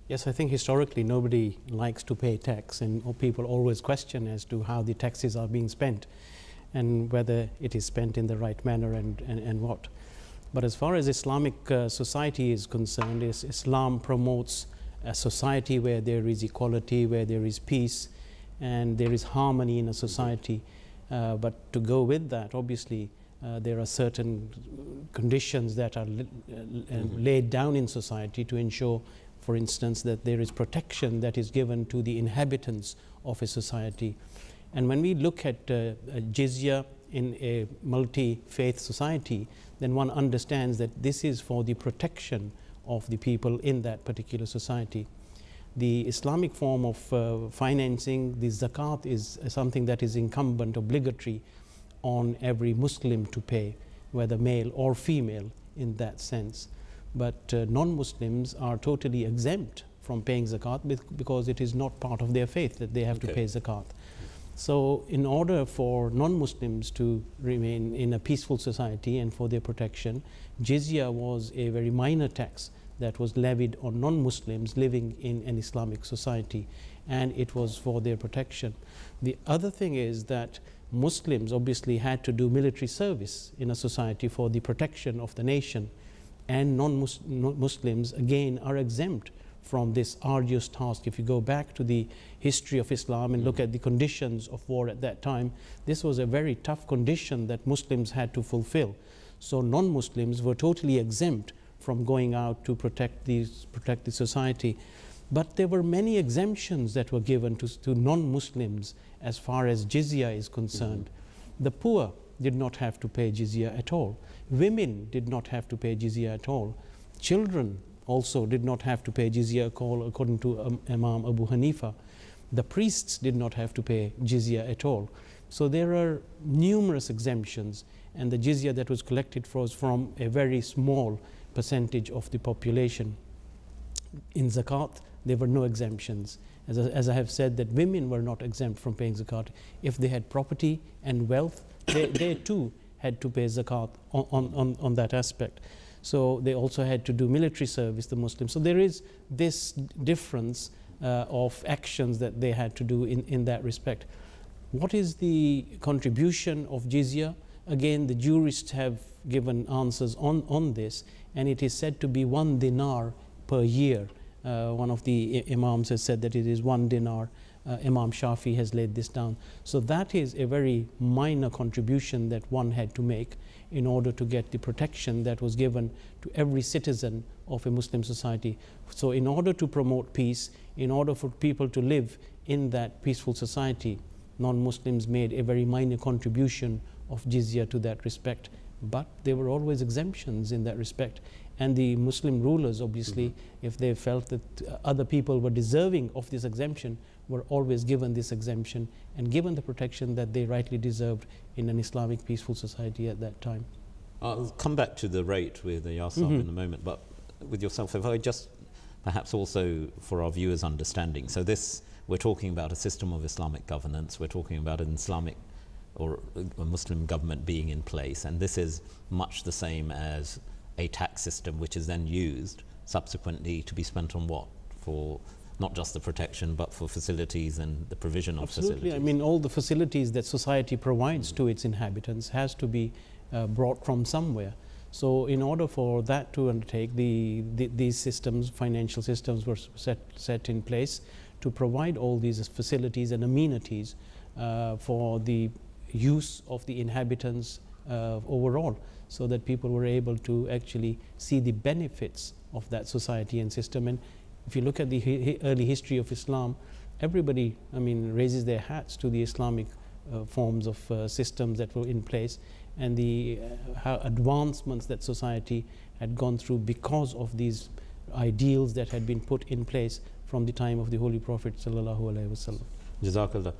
Yes, I think historically nobody likes to pay tax, and people always question as to how the taxes are being spent and whether it is spent in the right manner and what. But as far as Islamic society is concerned, Islam promotes a society where there is equality, where there is peace, and there is harmony in a society. But to go with that, obviously, there are certain conditions that are laid down in society to ensure, for instance, that there is protection that is given to the inhabitants of a society. And when we look at jizya in a multi-faith society, then one understands that this is for the protection of the people in that particular society. The Islamic form of financing, the zakat, is something that is incumbent, obligatory on every Muslim to pay, whether male or female in that sense. But non-Muslims are totally exempt from paying zakat because it is not part of their faith that they have to pay zakat. So in order for non-Muslims to remain in a peaceful society and for their protection, jizya was a very minor tax that was levied on non-Muslims living in an Islamic society, and it was for their protection. The other thing is that Muslims obviously had to do military service in a society for the protection of the nation, and non-Muslims again are exempt from this arduous task. If you go back to the history of Islam and look at the conditions of war at that time, this was a very tough condition that Muslims had to fulfill. So non-Muslims were totally exempt from going out to protect the society. But there were many exemptions that were given to non-Muslims as far as jizya is concerned. The poor did not have to pay jizya at all. Women did not have to pay jizya at all. Children also did not have to pay jizya at all, according to Imam Abu Hanifa. The priests did not have to pay jizya at all. So there are numerous exemptions, and the jizya that was collected was from a very small percentage of the population. In zakat, there were no exemptions. As I have said, that women were not exempt from paying zakat. If they had property and wealth, they too had to pay zakat on that aspect. So they also had to do military service, the Muslims. So there is this difference of actions that they had to do in that respect. What is the contribution of jizya? Again, the jurists have given answers on this, and it is said to be 1 dinar per year. One of the imams has said that it is 1 dinar. Imam Shafi has laid this down. So that is a very minor contribution that one had to make in order to get the protection that was given to every citizen of a Muslim society. So in order to promote peace, in order for people to live in that peaceful society, non-Muslims made a very minor contribution of jizya to that respect. But there were always exemptions in that respect. And the Muslim rulers, obviously, if they felt that other people were deserving of this exemption, were always given this exemption and given the protection that they rightly deserved in an Islamic peaceful society at that time. I'll come back to the rate with Yasab in a moment, but with yourself, if I just perhaps also for our viewers' understanding. So this, we're talking about a system of Islamic governance, we're talking about an Islamic or a Muslim government being in place, and this is much the same as a tax system which is then used subsequently to be spent on what? For not just the protection, but for facilities and the provision of facilities. Absolutely. I mean, all the facilities that society provides to its inhabitants has to be brought from somewhere. So in order for that to undertake, these systems, financial systems, were set in place to provide all these facilities and amenities for the use of the inhabitants overall, so that people were able to actually see the benefits of that society and system. And if you look at the early history of Islam, everybody, I mean, raises their hats to the Islamic forms of systems that were in place, and the advancements that society had gone through because of these ideals that had been put in place from the time of the Holy Prophet sallallahu alaihi wasallam. Jazakallah.